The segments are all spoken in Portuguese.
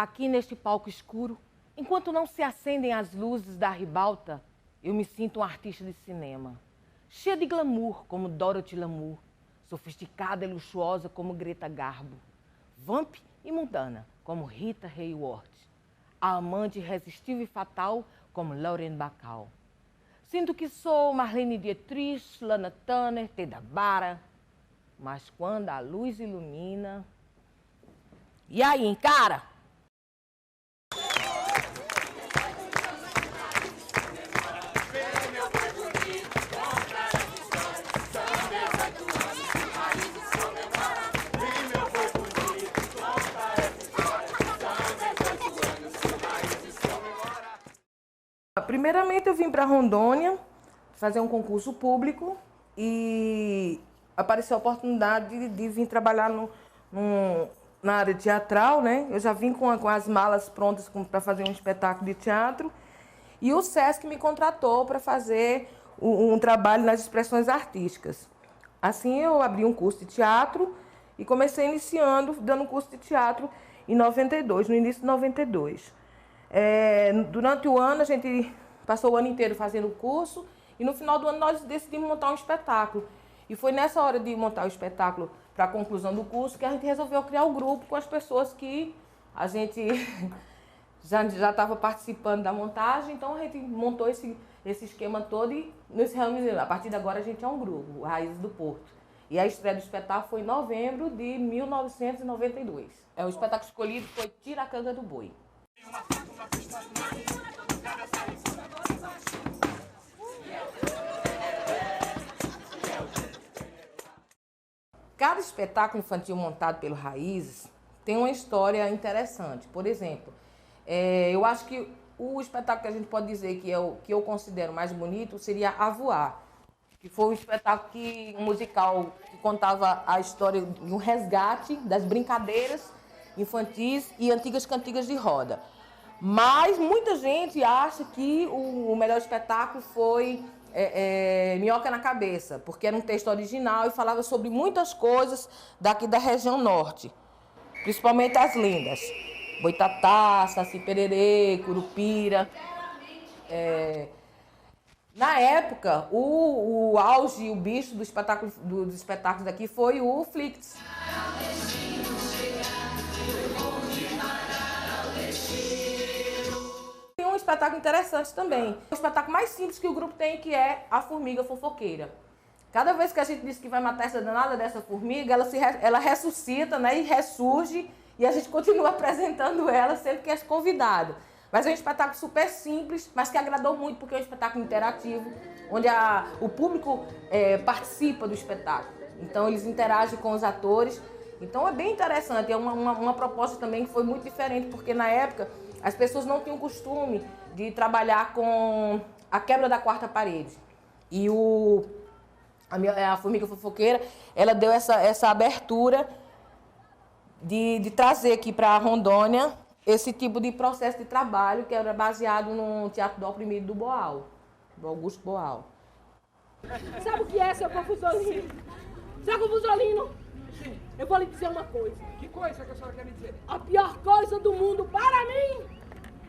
Aqui neste palco escuro, enquanto não se acendem as luzes da ribalta, eu me sinto um artista de cinema. Cheia de glamour, como Dorothy Lamour. Sofisticada e luxuosa, como Greta Garbo. Vamp e mundana, como Rita Hayworth. A amante irresistível e fatal, como Lauren Bacall. Sinto que sou Marlene Dietrich, Lana Turner, Teda Bara. Mas quando a luz ilumina... E aí, encara? Primeiramente, eu vim para Rondônia fazer um concurso público e apareceu a oportunidade de vir trabalhar na área teatral, né? Eu já vim com as malas prontas para fazer um espetáculo de teatro e o SESC me contratou para fazer um trabalho nas expressões artísticas. Assim, eu abri um curso de teatro e comecei iniciando, dando um curso de teatro em 92, no início de 92. Durante o ano, a gente passou o ano inteiro fazendo o curso e no final do ano nós decidimos montar um espetáculo. E foi nessa hora de montar o espetáculo para a conclusão do curso que a gente resolveu criar o grupo com as pessoas que a gente já estava participando da montagem. Então a gente montou esse esquema todo e nos reunimos. A partir de agora a gente é um grupo, Raízes do Porto. E a estreia do espetáculo foi em novembro de 1992. O espetáculo escolhido foi Tiracanga do Boi. Cada espetáculo infantil montado pelo Raízes tem uma história interessante. Por exemplo, eu acho que o espetáculo que a gente pode dizer que eu considero mais bonito seria A Voar, que foi um espetáculo um musical que contava a história de um resgate das brincadeiras infantis e antigas cantigas de roda. Mas muita gente acha que o melhor espetáculo foi Minhoca na Cabeça, porque era um texto original e falava sobre muitas coisas daqui da região norte, principalmente as lendas. Boitatá, Saci Pererê, Curupira. Na época, o auge, o bicho dos espetáculos daqui foi o Flix. Tem um espetáculo interessante também. O espetáculo mais simples que o grupo tem, que é a Formiga Fofoqueira. Cada vez que a gente diz que vai matar essa danada dessa formiga, ela ressuscita, né, e ressurge, e a gente continua apresentando ela sempre que é convidado. Mas é um espetáculo super simples, mas que agradou muito, porque é um espetáculo interativo, onde o público participa do espetáculo. Então eles interagem com os atores. Então é bem interessante, é uma proposta também que foi muito diferente, porque na época as pessoas não tinham costume de trabalhar com a quebra da quarta parede. E a Formiga Fofoqueira, ela deu essa abertura de trazer aqui para Rondônia esse tipo de processo de trabalho que era baseado no Teatro do Oprimido do Boal, do Augusto Boal. Sabe o que é, seu Confusolino? Seu Confusolino, eu vou lhe dizer uma coisa. Que coisa que a senhora quer me dizer? A pior coisa do mundo para mim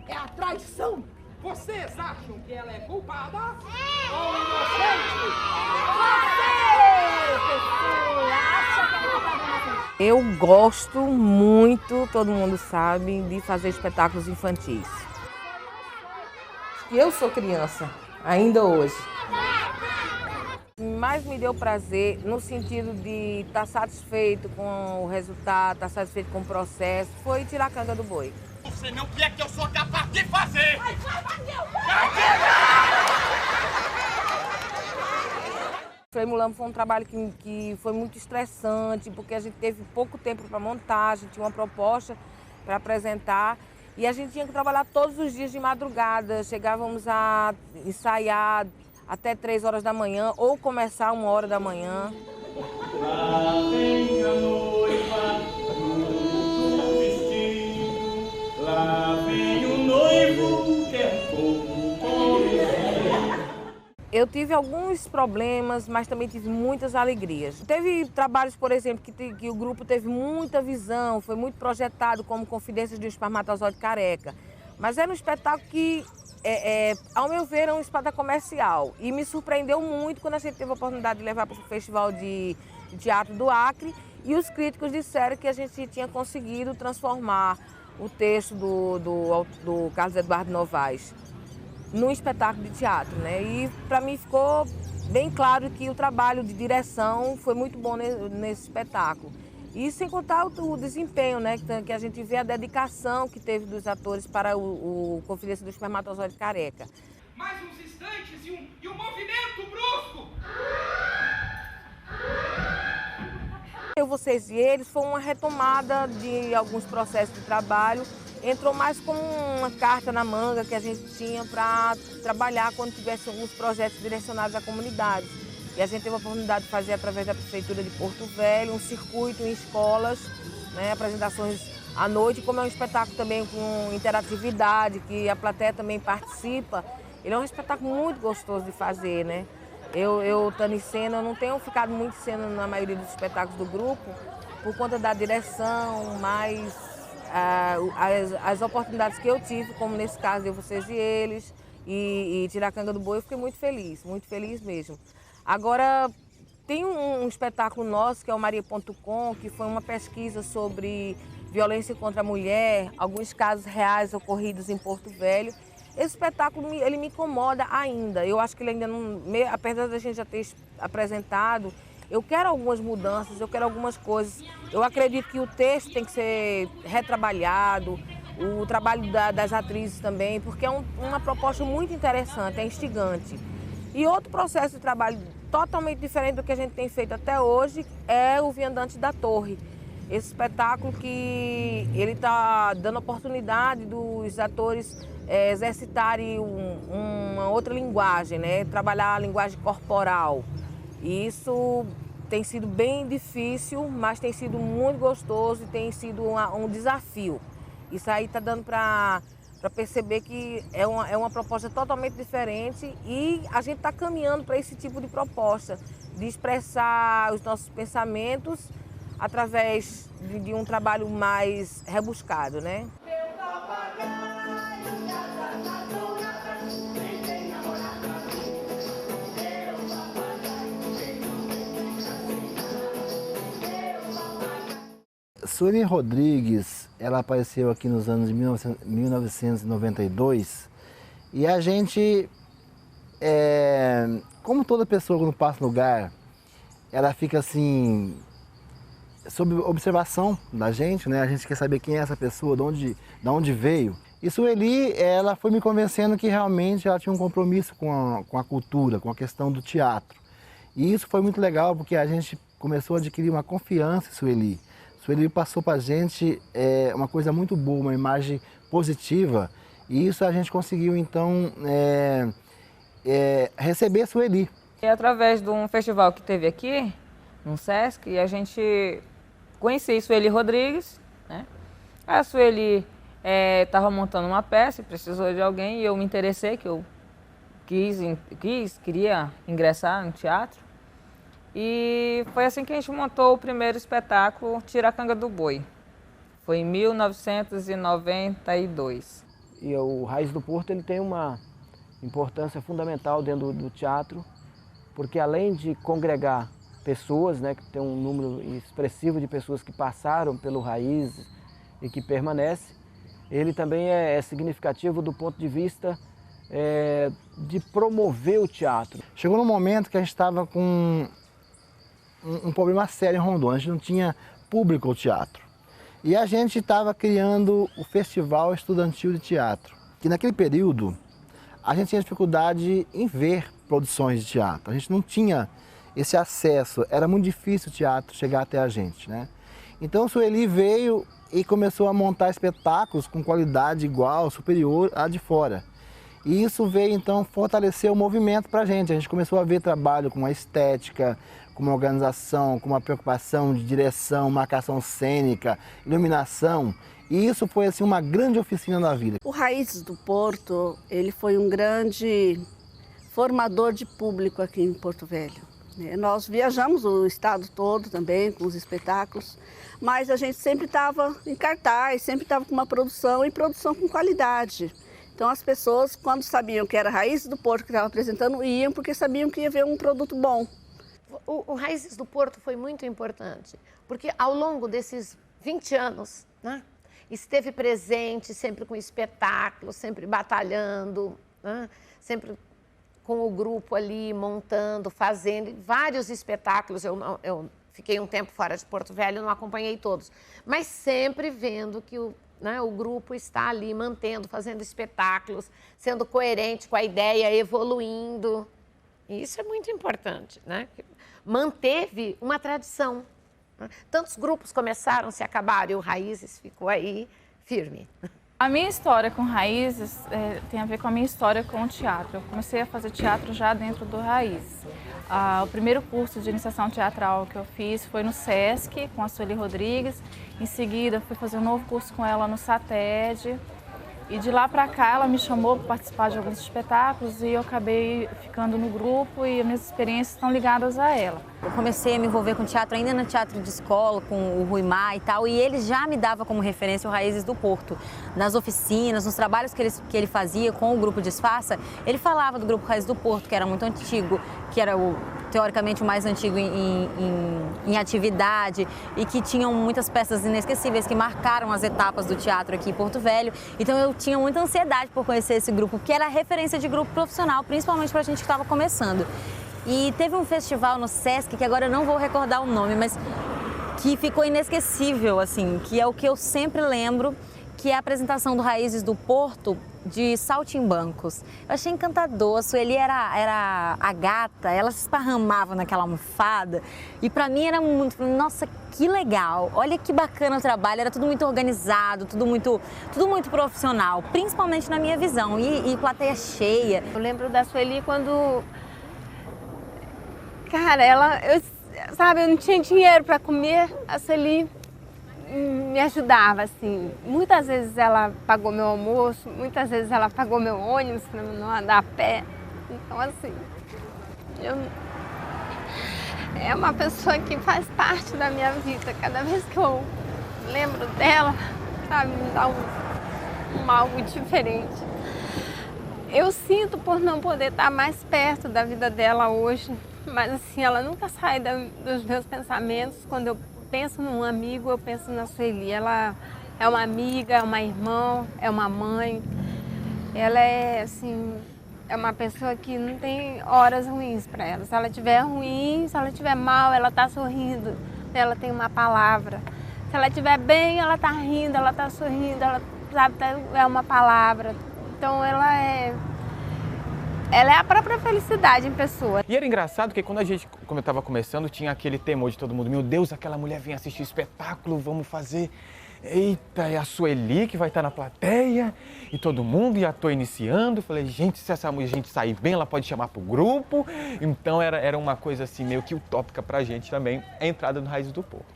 é a traição. Vocês acham que ela é culpada? Ou inocente? Você acha que ela está inocente? Eu gosto muito, todo mundo sabe, de fazer espetáculos infantis. Eu sou criança, ainda hoje. Mais me deu prazer no sentido de estar satisfeito com o resultado, estar satisfeito com o processo, foi Tiracanga do Boi. Você não quer que eu sou capaz de fazer! Frei Mulamba foi um trabalho que foi muito estressante, porque a gente teve pouco tempo para montar, a gente tinha uma proposta para apresentar e a gente tinha que trabalhar todos os dias de madrugada. Chegávamos a ensaiar até 3 horas da manhã ou começar 1 hora da manhã. Lá vem a noiva no vestido, lá vem o noivo que é pouco conhecido. Eu tive alguns problemas, mas também tive muitas alegrias. Teve trabalhos, por exemplo, que o grupo teve muita visão, foi muito projetado como Confidências de um Espermatozoide Careca. Mas era um espetáculo que, ao meu ver, era um espetáculo comercial. E me surpreendeu muito quando a gente teve a oportunidade de levar para o Festival de Teatro do Acre. E os críticos disseram que a gente tinha conseguido transformar o texto do Carlos Eduardo Novaes num espetáculo de teatro, né? E para mim ficou bem claro que o trabalho de direção foi muito bom nesse espetáculo. E sem contar o desempenho, né? Que a gente vê a dedicação que teve dos atores para o Confidência do Espermatozoide Careca. Mais uns instantes e um movimento brusco! Vocês e Eles foi uma retomada de alguns processos de trabalho. Entrou mais como uma carta na manga que a gente tinha para trabalhar quando tivesse alguns projetos direcionados à comunidade. E a gente teve a oportunidade de fazer, através da Prefeitura de Porto Velho, um circuito em escolas, né, apresentações à noite, como é um espetáculo também com interatividade, que a plateia também participa. Ele é um espetáculo muito gostoso de fazer, né? Eu estando em cena, eu não tenho ficado muito em cena na maioria dos espetáculos do grupo, por conta da direção, mas as oportunidades que eu tive, como nesse caso de Vocês e Eles, e Tiracanga do Boi, eu fiquei muito feliz mesmo. Agora, tem um espetáculo nosso, que é o Maria.com, que foi uma pesquisa sobre violência contra a mulher, alguns casos reais ocorridos em Porto Velho. Esse espetáculo, ele me incomoda ainda. Eu acho que ele ainda não, apesar da gente já ter apresentado, eu quero algumas mudanças, eu quero algumas coisas. Eu acredito que o texto tem que ser retrabalhado, o trabalho das atrizes também, porque é uma proposta muito interessante, é instigante. E outro processo de trabalho totalmente diferente do que a gente tem feito até hoje é o Viandante da Torre. Esse espetáculo que ele está dando oportunidade dos atores exercitarem uma outra linguagem, né? Trabalhar a linguagem corporal. E isso tem sido bem difícil, mas tem sido muito gostoso e tem sido um desafio. Isso aí está dando para perceber que é uma proposta totalmente diferente e a gente está caminhando para esse tipo de proposta, de expressar os nossos pensamentos através de um trabalho mais rebuscado, né? Sueli Rodrigues, ela apareceu aqui nos anos de 1992 e a gente, como toda pessoa quando passa no lugar, ela fica assim, sob observação da gente, né? A gente quer saber quem é essa pessoa, de onde veio. E Sueli, ela foi me convencendo que realmente ela tinha um compromisso com a cultura, com a questão do teatro. E isso foi muito legal porque a gente começou a adquirir uma confiança em Sueli. Sueli passou para a gente uma coisa muito boa, uma imagem positiva, e isso a gente conseguiu então receber a Sueli. E através de um festival que teve aqui, no Sesc, a gente conhecia a Sueli Rodrigues, né? A Sueli estava montando uma peça e precisou de alguém, e eu me interessei, que eu queria ingressar no teatro. E foi assim que a gente montou o primeiro espetáculo, Tiracanga do Boi. Foi em 1992. E o Raiz do Porto ele tem uma importância fundamental dentro do teatro, porque além de congregar pessoas, né, que tem um número expressivo de pessoas que passaram pelo Raiz e que permanece, ele também é significativo do ponto de vista de promover o teatro. Chegou num momento que a gente estava com um problema sério em Rondônia, a gente não tinha público ao teatro. E a gente estava criando o Festival Estudantil de Teatro, que naquele período a gente tinha dificuldade em ver produções de teatro, a gente não tinha esse acesso, era muito difícil o teatro chegar até a gente, né? Então o Sueli veio e começou a montar espetáculos com qualidade igual, superior à de fora. E isso veio então fortalecer o movimento para a gente começou a ver trabalho com a estética, com uma organização, com uma preocupação de direção, marcação cênica, iluminação. E isso foi assim uma grande oficina na vida. O Raiz do Porto, ele foi um grande formador de público aqui em Porto Velho. Nós viajamos o estado todo também com os espetáculos, mas a gente sempre estava em cartaz, sempre estava com uma produção e produção com qualidade. Então as pessoas, quando sabiam que era Raízes do Porto que estava apresentando, iam porque sabiam que ia ver um produto bom. O Raízes do Porto foi muito importante, porque ao longo desses 20 anos, né, esteve presente sempre com espetáculos, sempre batalhando, né, sempre com o grupo ali, montando, fazendo vários espetáculos. Eu fiquei um tempo fora de Porto Velho, não acompanhei todos, mas sempre vendo que o grupo está ali mantendo, fazendo espetáculos, sendo coerente com a ideia, evoluindo. E isso é muito importante, né? Manteve uma tradição. Né? Tantos grupos começaram, se acabaram, e o Raízes ficou aí firme. A minha história com Raízes tem a ver com a minha história com o teatro. Eu comecei a fazer teatro já dentro do Raízes. O primeiro curso de iniciação teatral que eu fiz foi no SESC, com a Sueli Rodrigues. Em seguida, fui fazer um novo curso com ela no SATED. E de lá para cá, ela me chamou para participar de alguns espetáculos e eu acabei ficando no grupo e as minhas experiências estão ligadas a ela. Eu comecei a me envolver com teatro ainda no teatro de escola, com o Rui Mar e tal, e ele já me dava como referência o Raízes do Porto. Nas oficinas, nos trabalhos que ele fazia com o grupo Disfarça, ele falava do grupo Raízes do Porto, que era muito antigo, que era teoricamente o mais antigo em atividade e que tinham muitas peças inesquecíveis que marcaram as etapas do teatro aqui em Porto Velho. Então eu tinha muita ansiedade por conhecer esse grupo, que era referência de grupo profissional, principalmente para a gente que estava começando. E teve um festival no SESC, que agora eu não vou recordar o nome, mas que ficou inesquecível, assim, que é o que eu sempre lembro, que é a apresentação do Raízes do Porto de Saltimbancos. Eu achei encantador, a Sueli era a gata, ela se esparramava naquela almofada e pra mim era muito, nossa, que legal, olha que bacana o trabalho, era tudo muito organizado, tudo muito profissional, principalmente na minha visão, e plateia cheia. Eu lembro da Sueli quando, cara, eu não tinha dinheiro para comer, a Sueli me ajudava, assim. Muitas vezes ela pagou meu almoço, muitas vezes ela pagou meu ônibus para não andar a pé. Então, assim, é uma pessoa que faz parte da minha vida. Cada vez que eu lembro dela, sabe, me dá algo diferente. Eu sinto por não poder estar mais perto da vida dela hoje, mas assim, ela nunca sai dos meus pensamentos. Quando eu penso num amigo, eu penso na Sueli. Ela é uma amiga, é uma irmã, é uma mãe. Ela é, assim, é uma pessoa que não tem horas ruins para ela. Se ela estiver ruim, se ela estiver mal, ela está sorrindo. Ela tem uma palavra. Se ela estiver bem, ela está rindo, ela está sorrindo, ela sabe, é uma palavra. Então ela é a própria felicidade em pessoa. E era engraçado porque quando eu estava começando, tinha aquele temor de todo mundo. Meu Deus, aquela mulher vem assistir espetáculo, vamos fazer. Eita, é a Sueli que vai estar na plateia e todo mundo, e estou iniciando. Falei, gente, se essa gente sair bem, ela pode chamar para o grupo. Então era uma coisa assim meio que utópica para a gente também, a entrada no Raízes do Porto.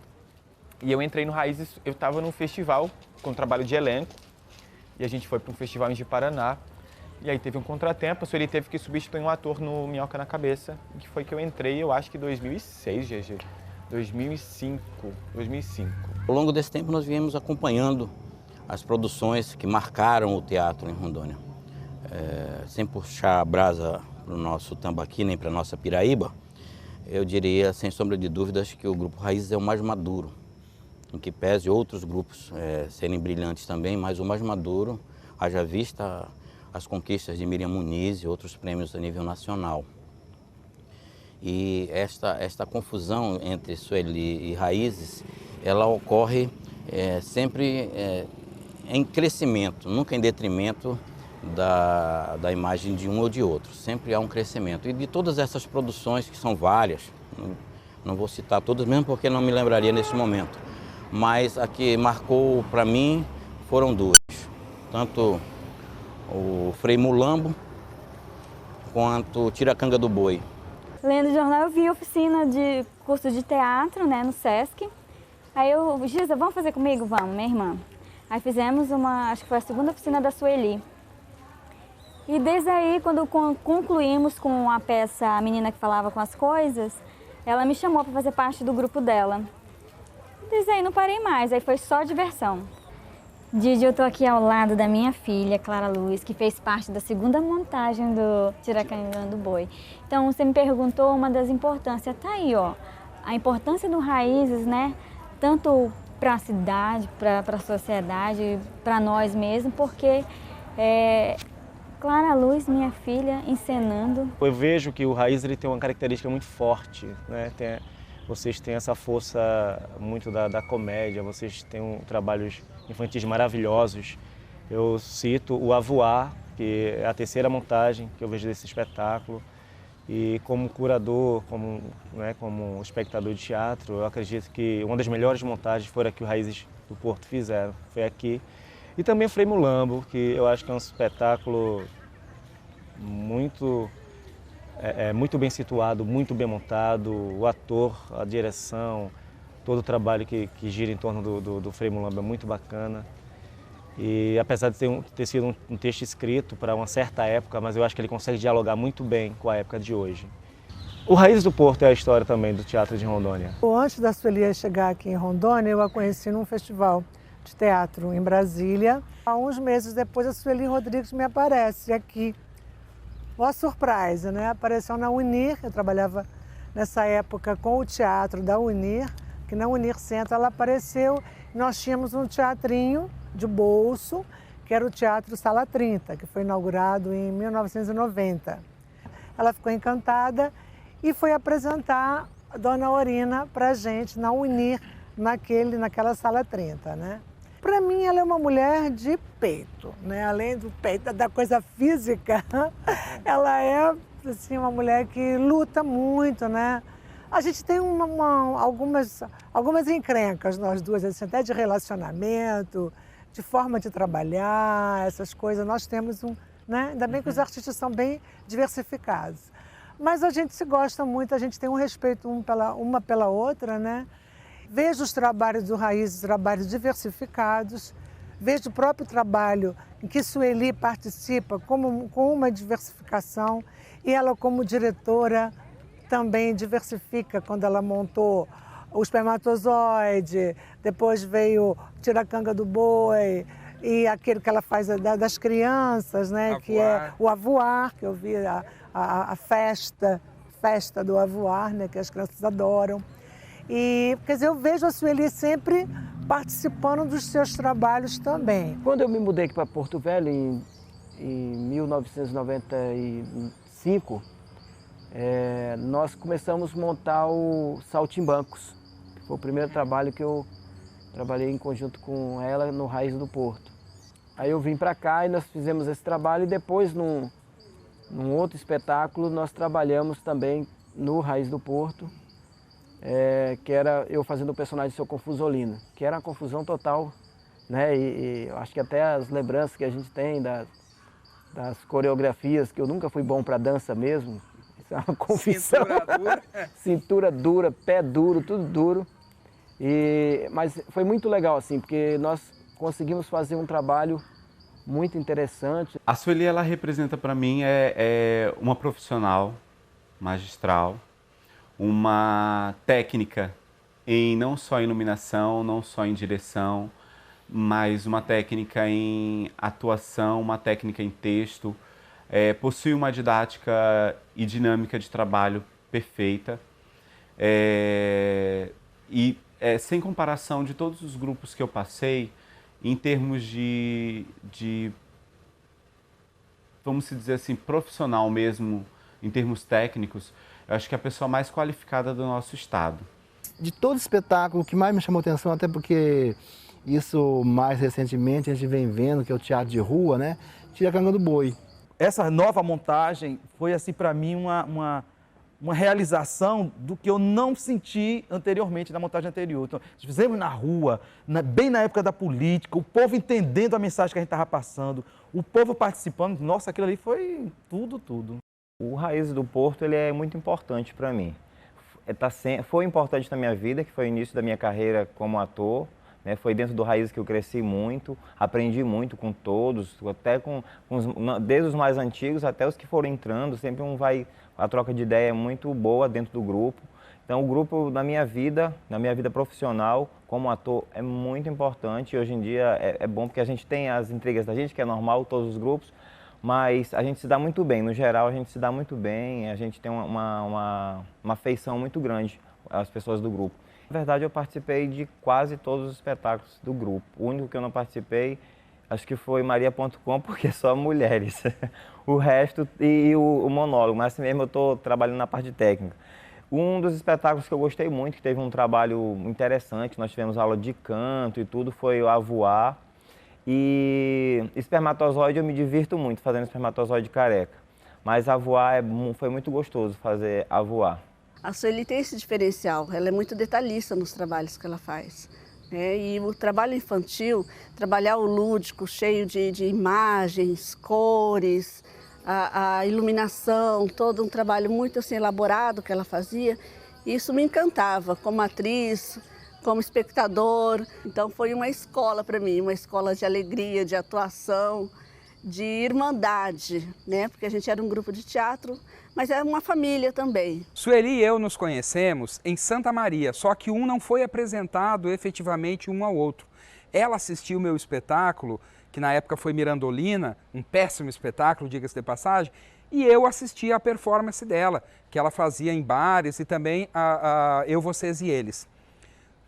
E eu entrei no Raízes, eu estava num festival com trabalho de elenco e a gente foi para um festival em Ji-Paraná. E aí teve um contratempo, a Sueli teve que substituir um ator no Minhoca na Cabeça, que foi que eu entrei, eu acho que em 2006, GG. 2005. Ao longo desse tempo nós viemos acompanhando as produções que marcaram o teatro em Rondônia. Sem puxar a brasa para o nosso Tambaqui nem para a nossa Piraíba, eu diria, sem sombra de dúvidas, que o Grupo Raízes é o mais maduro, em que pese outros grupos serem brilhantes também, mas o mais maduro, haja vista as conquistas de Miriam Muniz e outros prêmios a nível nacional. E esta confusão entre Sueli e Raízes, ela ocorre sempre em crescimento, nunca em detrimento da imagem de um ou de outro. Sempre há um crescimento. E de todas essas produções, que são várias, não vou citar todas mesmo porque não me lembraria nesse momento, mas a que marcou para mim foram duas. Tanto o Frei Mulambo quanto Tiracanga do Boi. Lendo o jornal, eu vi oficina de curso de teatro, né, no SESC. Aí eu, Giza, vamos fazer comigo? Vamos, minha irmã. Aí fizemos acho que foi a segunda oficina da Sueli. E desde aí, quando concluímos com a peça A Menina que Falava com as Coisas, ela me chamou para fazer parte do grupo dela. Desde aí não parei mais, aí foi só diversão. Didi, eu tô aqui ao lado da minha filha, Clara Luz, que fez parte da segunda montagem do Tiracangando Boi. Então, você me perguntou uma das importâncias. Tá aí, ó, a importância do Raízes, né? Tanto para a cidade, para a sociedade, para nós mesmos, porque Clara Luz, minha filha, encenando. Eu vejo que o Raízes ele tem uma característica muito forte, né? Vocês têm essa força muito da comédia, vocês têm trabalhos infantis maravilhosos. Eu cito o Avoar, que é a terceira montagem que eu vejo desse espetáculo. E como curador, como espectador de teatro, eu acredito que uma das melhores montagens foi a que o Raízes do Porto fizeram, foi aqui. E também o Frei Mulambo, que eu acho que é um espetáculo muito bem situado, muito bem montado, o ator, a direção, todo o trabalho que gira em torno do Frei Mulambo é muito bacana. E apesar de ter sido um texto escrito para uma certa época, mas eu acho que ele consegue dialogar muito bem com a época de hoje. O Raízes do Porto é a história também do Teatro de Rondônia. Antes da Sueli chegar aqui em Rondônia, eu a conheci num festival de teatro em Brasília. Há uns meses depois, a Sueli Rodrigues me aparece aqui. Boa surpresa, né? Apareceu na Unir, eu trabalhava nessa época com o teatro da Unir, que na Unir Centro ela apareceu. Nós tínhamos um teatrinho de bolso, que era o Teatro Sala 30, que foi inaugurado em 1990. Ela ficou encantada e foi apresentar a Dona Orina para a gente na Unir, naquela Sala 30, né? Para mim, ela é uma mulher de peito, né? Além do peito, da coisa física, ela é assim, uma mulher que luta muito, né? A gente tem algumas encrencas, nós duas, assim, até de relacionamento, de forma de trabalhar, essas coisas. Nós temos né? Ainda bem que os artistas são bem diversificados. Mas a gente se gosta muito, a gente tem um respeito uma pela outra, né? Vejo os trabalhos do Raízes, trabalhos diversificados, vejo o próprio trabalho em que Sueli participa com uma diversificação e ela como diretora também diversifica quando ela montou o Espermatozoide, depois veio Tiracanga do Boi e aquele que ela faz das crianças, né? Que é o Avoar, que eu vi a festa do Avoar, né? Que as crianças adoram. E, quer dizer, eu vejo a Sueli sempre participando dos seus trabalhos também. Quando eu me mudei aqui para Porto Velho, em 1995, nós começamos a montar o Saltimbancos. Foi o primeiro trabalho que eu trabalhei em conjunto com ela no Raízes do Porto. Aí eu vim para cá e nós fizemos esse trabalho e depois, num outro espetáculo, nós trabalhamos também no Raízes do Porto. Que era eu fazendo o personagem do Seu Confusolino, que era uma confusão total, né? E eu acho que até as lembranças que a gente tem das coreografias, que eu nunca fui bom para dança mesmo, isso é uma confissão. Cintura dura. Cintura dura, pé duro, tudo duro. Mas foi muito legal, assim, porque nós conseguimos fazer um trabalho muito interessante. A Sueli, ela representa para mim uma profissional magistral, uma técnica não só em iluminação, não só em direção, mas uma técnica em atuação, uma técnica em texto. Possui uma didática e dinâmica de trabalho perfeita. Sem comparação de todos os grupos que eu passei, em termos de vamos dizer assim, profissional mesmo, em termos técnicos, eu acho que é a pessoa mais qualificada do nosso estado. De todo espetáculo, o que mais me chamou atenção, até porque isso mais recentemente a gente vem vendo, que é o teatro de rua, né? Tiracanga do Boi. Essa nova montagem foi, assim, para mim, uma realização do que eu não senti anteriormente na montagem anterior. Então, fizemos na rua, bem na época da política, o povo entendendo a mensagem que a gente estava passando, o povo participando. Nossa, aquilo ali foi tudo, tudo. O Raízes do Porto, ele é muito importante para mim. Foi importante na minha vida, que foi o início da minha carreira como ator, né? Foi dentro do Raízes que eu cresci muito, aprendi muito com todos, até desde os mais antigos até os que foram entrando, sempre a troca de ideia é muito boa dentro do grupo. Então o grupo na minha vida profissional, como ator, é muito importante. E hoje em dia é bom porque a gente tem as intrigas da gente, que é normal, todos os grupos, mas a gente se dá muito bem, no geral a gente se dá muito bem, a gente tem uma afeição muito grande às pessoas do grupo. Na verdade eu participei de quase todos os espetáculos do grupo. O único que eu não participei, acho que foi Maria.com, porque só mulheres. O resto e o monólogo, mas assim mesmo eu estou trabalhando na parte técnica. Um dos espetáculos que eu gostei muito, que teve um trabalho interessante, nós tivemos aula de canto e tudo, foi o A Voar. E espermatozoide eu me divirto muito fazendo espermatozoide careca. Mas A Voar foi muito gostoso fazer A Voar. A Sueli tem esse diferencial, ela é muito detalhista nos trabalhos que ela faz. E o trabalho infantil, trabalhar o lúdico, cheio de imagens, cores, a iluminação, todo um trabalho muito assim, elaborado que ela fazia. E isso me encantava como atriz, como espectador. Então foi uma escola para mim, uma escola de alegria, de atuação, de irmandade, né? Porque a gente era um grupo de teatro, mas era uma família também. Sueli e eu nos conhecemos em Santa Maria, só que um não foi apresentado efetivamente um ao outro. Ela assistiu o meu espetáculo, que na época foi Mirandolina, um péssimo espetáculo, diga-se de passagem, e eu assisti a performance dela, que ela fazia em bares e também a Eu, Vocês e Eles.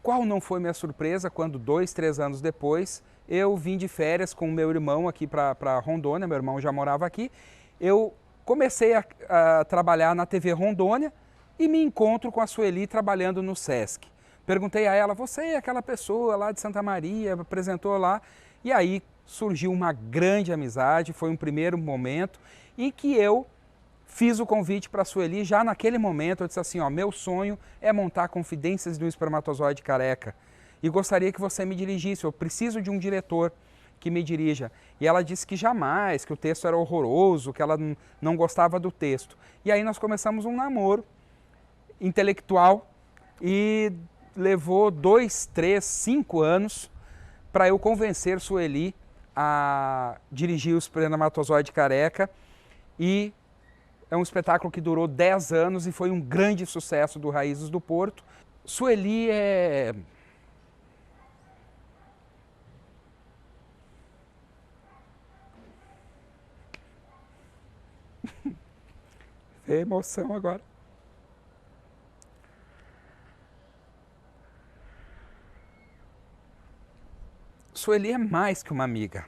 Qual não foi minha surpresa quando 2, 3 anos depois eu vim de férias com o meu irmão aqui para Rondônia, meu irmão já morava aqui, eu comecei a trabalhar na TV Rondônia e me encontro com a Sueli trabalhando no Sesc. Perguntei a ela, você é aquela pessoa lá de Santa Maria, apresentou lá, e aí surgiu uma grande amizade, foi um primeiro momento em que eu fiz o convite para a Sueli. Já naquele momento eu disse assim, ó, meu sonho é montar Confidências de um Espermatozoide Careca e gostaria que você me dirigisse, eu preciso de um diretor que me dirija. E ela disse que jamais, que o texto era horroroso, que ela não gostava do texto. E aí nós começamos um namoro intelectual e levou 2, 3, 5 anos para eu convencer Sueli a dirigir o Espermatozoide Careca, e é um espetáculo que durou 10 anos e foi um grande sucesso do Raízes do Porto. Sueli é... É emoção agora. Sueli é mais que uma amiga.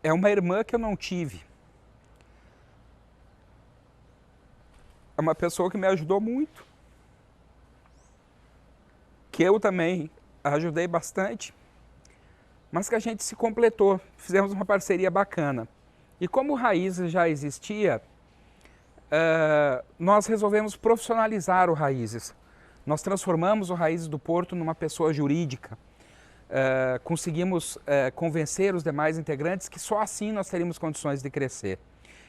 É uma irmã que eu não tive. É uma pessoa que me ajudou muito. Que eu também ajudei bastante. Mas que a gente se completou. Fizemos uma parceria bacana. E como o Raízes já existia, nós resolvemos profissionalizar o Raízes. Nós transformamos o Raízes do Porto numa pessoa jurídica. Conseguimos convencer os demais integrantes que só assim nós teríamos condições de crescer.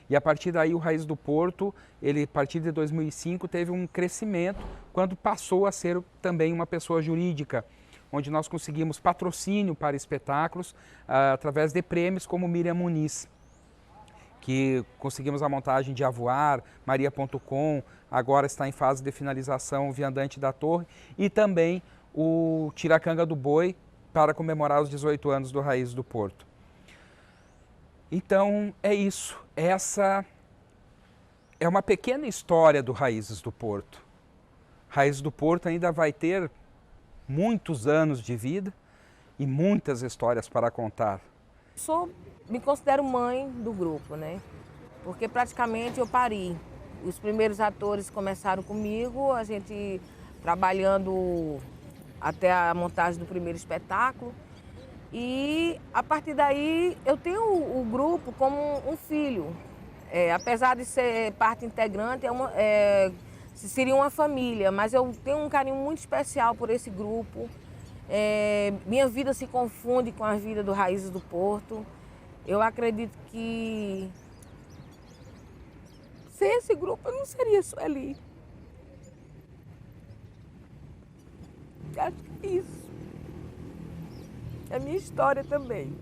E a partir daí o Raízes do Porto, ele a partir de 2005 teve um crescimento quando passou a ser também uma pessoa jurídica, onde nós conseguimos patrocínio para espetáculos através de prêmios como Miriam Muniz, que conseguimos a montagem de A Voar, Maria.com, agora está em fase de finalização o Viandante da Torre, e também o Tiracanga do Boi, para comemorar os 18 anos do Raízes do Porto. Então, é isso. Essa é uma pequena história do Raízes do Porto. Raízes do Porto ainda vai ter muitos anos de vida e muitas histórias para contar. Me considero mãe do grupo, né? Porque praticamente eu pari. Os primeiros atores começaram comigo, a gente trabalhando até a montagem do primeiro espetáculo. E a partir daí eu tenho o grupo como um filho. Apesar de ser parte integrante, seria uma família, mas eu tenho um carinho muito especial por esse grupo. Minha vida se confunde com a vida do Raízes do Porto. Eu acredito que sem esse grupo eu não seria Sueli. Acho que é isso. é a minha história também.